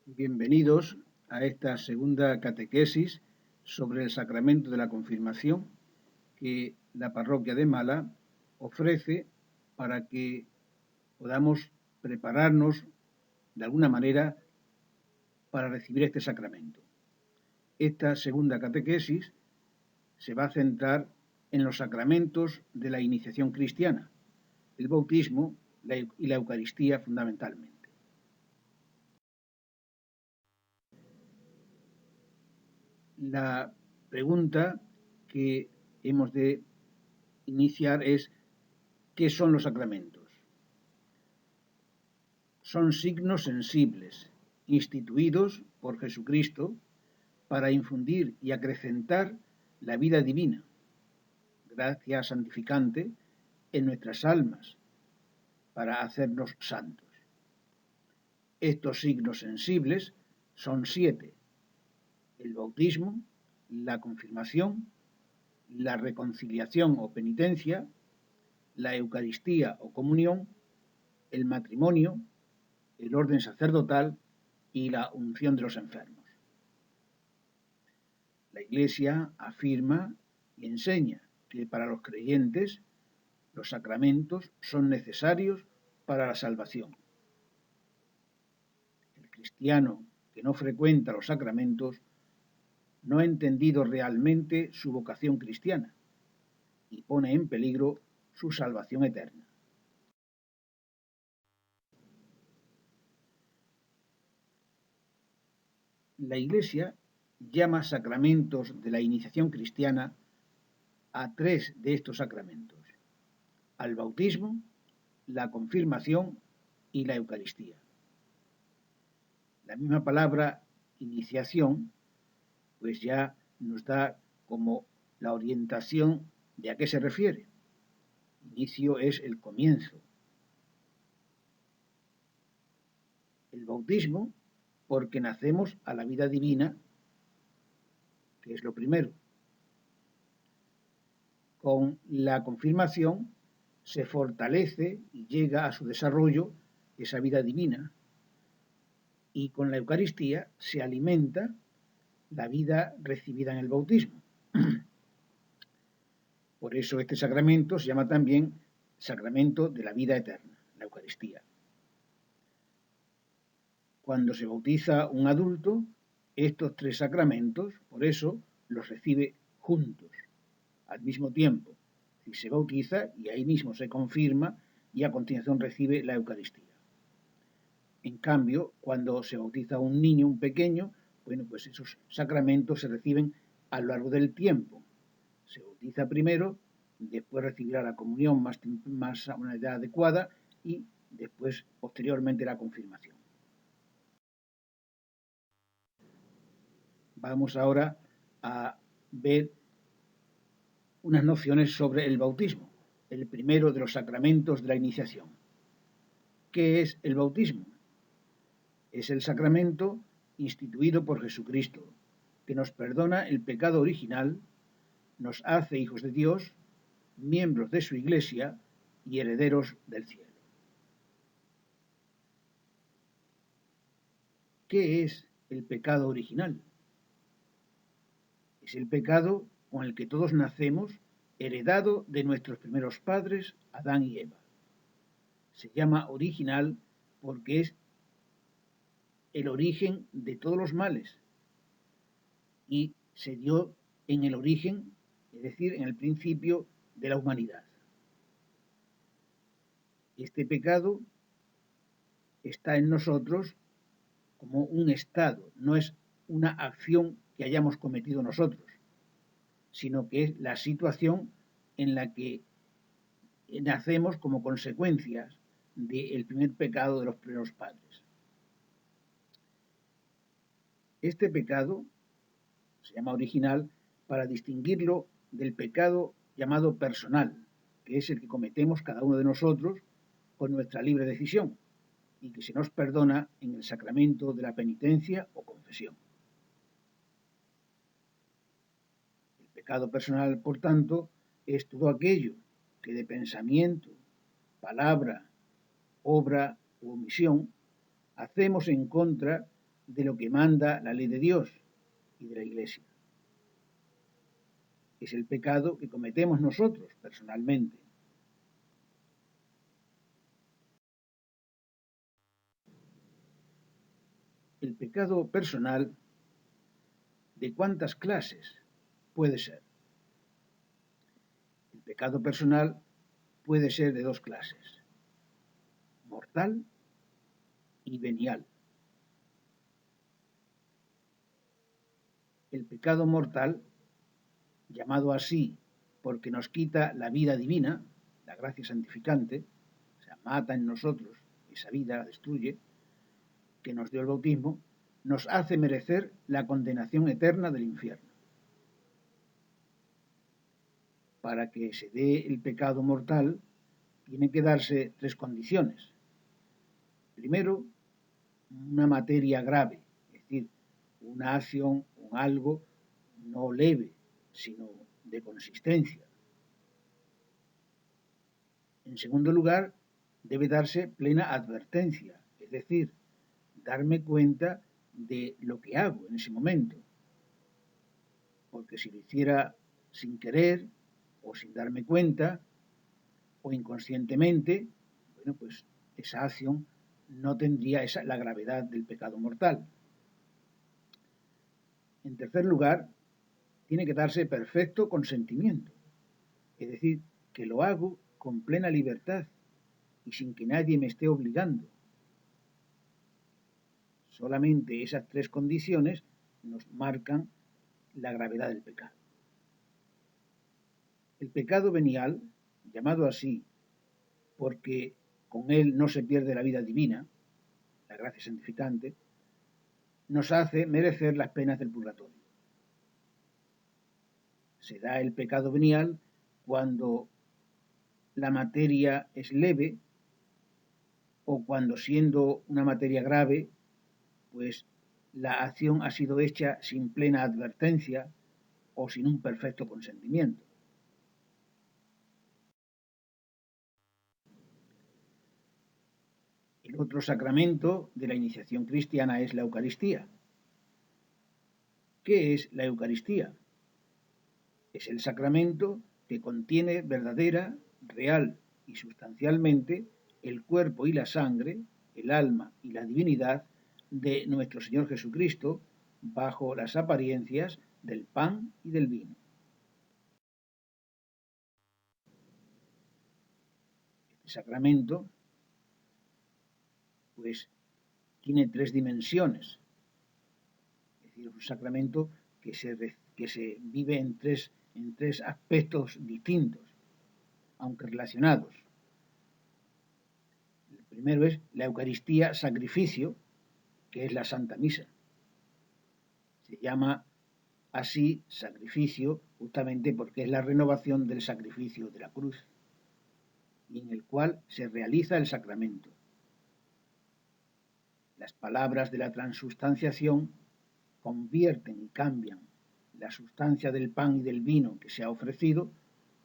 Bienvenidos a esta segunda catequesis sobre el sacramento de la confirmación que la parroquia de Mala ofrece para que podamos prepararnos de alguna manera para recibir este sacramento. Esta segunda catequesis se va a centrar en los sacramentos de la iniciación cristiana, el bautismo y la Eucaristía fundamentalmente. La pregunta que hemos de iniciar es: ¿qué son los sacramentos? Son signos sensibles instituidos por Jesucristo para infundir y acrecentar la vida divina, gracia santificante en nuestras almas, para hacernos santos. Estos signos sensibles son 7: el bautismo, la confirmación, la reconciliación o penitencia, la Eucaristía o comunión, el matrimonio, el orden sacerdotal y la unción de los enfermos. La Iglesia afirma y enseña que para los creyentes los sacramentos son necesarios para la salvación. El cristiano que no frecuenta los sacramentos no ha entendido realmente su vocación cristiana y pone en peligro su salvación eterna. La Iglesia llama sacramentos de la iniciación cristiana a 3 de estos sacramentos: al bautismo, la confirmación y la Eucaristía. La misma palabra iniciación pues ya nos da como la orientación de a qué se refiere. Inicio es el comienzo. El bautismo, porque nacemos a la vida divina, que es lo primero. Con la confirmación se fortalece y llega a su desarrollo esa vida divina, y con la Eucaristía se alimenta la vida recibida en el bautismo. Por eso este sacramento se llama también sacramento de la vida eterna, la Eucaristía. Cuando se bautiza un adulto, estos 3 sacramentos, por eso, los recibe juntos, al mismo tiempo. Y se bautiza y ahí mismo se confirma y a continuación recibe la Eucaristía. En cambio, cuando se bautiza un niño, un pequeño, bueno, pues esos sacramentos se reciben a lo largo del tiempo. Se bautiza primero, después recibirá la comunión más a una edad adecuada y después, posteriormente, la confirmación. Vamos ahora a ver unas nociones sobre el bautismo, el primero de los sacramentos de la iniciación. ¿Qué es el bautismo? Es el sacramento instituido por Jesucristo, que nos perdona el pecado original, nos hace hijos de Dios, miembros de su Iglesia y herederos del cielo. ¿Qué es el pecado original? Es el pecado con el que todos nacemos, heredado de nuestros primeros padres, Adán y Eva. Se llama original porque es el origen de todos los males y se dio en el origen, es decir, en el principio de la humanidad. Este pecado está en nosotros como un estado, no es una acción que hayamos cometido nosotros, sino que es la situación en la que nacemos como consecuencia del primer pecado de los primeros padres. Este pecado se llama original para distinguirlo del pecado llamado personal, que es el que cometemos cada uno de nosotros con nuestra libre decisión y que se nos perdona en el sacramento de la penitencia o confesión. El pecado personal, por tanto, es todo aquello que de pensamiento, palabra, obra u omisión hacemos en contra de lo que manda la ley de Dios y de la Iglesia. Es el pecado que cometemos nosotros personalmente. El pecado personal, ¿de cuántas clases puede ser? El pecado personal puede ser de dos clases: mortal y venial. El pecado mortal, llamado así porque nos quita la vida divina, la gracia santificante, o sea, mata en nosotros esa vida, la destruye, que nos dio el bautismo, nos hace merecer la condenación eterna del infierno. Para que se dé el pecado mortal, tienen que darse tres condiciones. Primero, una materia grave, es decir, una acción, un algo no leve, sino de consistencia. En segundo lugar, debe darse plena advertencia, es decir, darme cuenta de lo que hago en ese momento. Porque si lo hiciera sin querer o sin darme cuenta o inconscientemente, bueno, pues esa acción no tendría la gravedad del pecado mortal. En tercer lugar, tiene que darse perfecto consentimiento, es decir, que lo hago con plena libertad y sin que nadie me esté obligando. Solamente esas tres condiciones nos marcan la gravedad del pecado. El pecado venial, llamado así porque con él no se pierde la vida divina, la gracia santificante, nos hace merecer las penas del purgatorio. Se da el pecado venial cuando la materia es leve o cuando, siendo una materia grave, pues la acción ha sido hecha sin plena advertencia o sin un perfecto consentimiento. El otro sacramento de la iniciación cristiana es la Eucaristía. ¿Qué es la Eucaristía? Es el sacramento que contiene verdadera, real y sustancialmente el cuerpo y la sangre, el alma y la divinidad de nuestro Señor Jesucristo bajo las apariencias del pan y del vino. Este sacramento, pues, tiene tres dimensiones. Es decir, es un sacramento que se vive en tres aspectos distintos, aunque relacionados. El primero es la Eucaristía sacrificio, que es la Santa Misa. Se llama así sacrificio justamente porque es la renovación del sacrificio de la cruz, y en el cual se realiza el sacramento. Las palabras de la transustanciación convierten y cambian la sustancia del pan y del vino que se ha ofrecido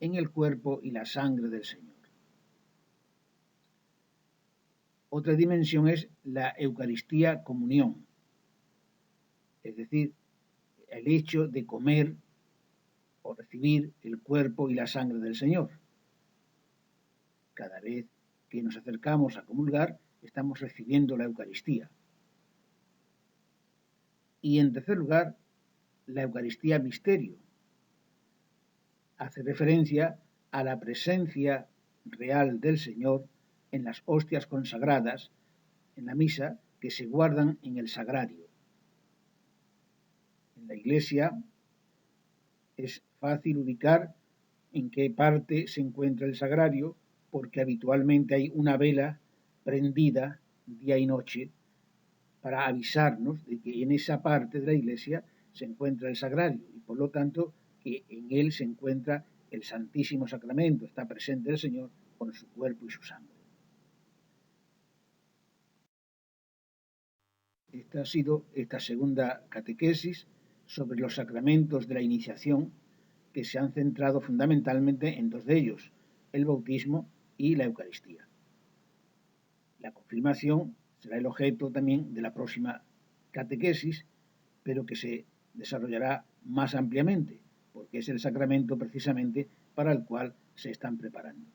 en el cuerpo y la sangre del Señor. Otra dimensión es la Eucaristía comunión, es decir, el hecho de comer o recibir el cuerpo y la sangre del Señor. Cada vez que nos acercamos a comulgar, estamos recibiendo la Eucaristía. Y en tercer lugar, la Eucaristía misterio. Hace referencia a la presencia real del Señor en las hostias consagradas en la misa que se guardan en el sagrario. En la iglesia es fácil ubicar en qué parte se encuentra el sagrario porque habitualmente hay una vela prendida día y noche para avisarnos de que en esa parte de la iglesia se encuentra el sagrario y por lo tanto que en él se encuentra el Santísimo Sacramento, está presente el Señor con su cuerpo y su sangre. Esta ha sido esta segunda catequesis sobre los sacramentos de la iniciación, que se han centrado fundamentalmente en dos de ellos, el bautismo y la Eucaristía. La confirmación será el objeto también de la próxima catequesis, pero que se desarrollará más ampliamente, porque es el sacramento precisamente para el cual se están preparando.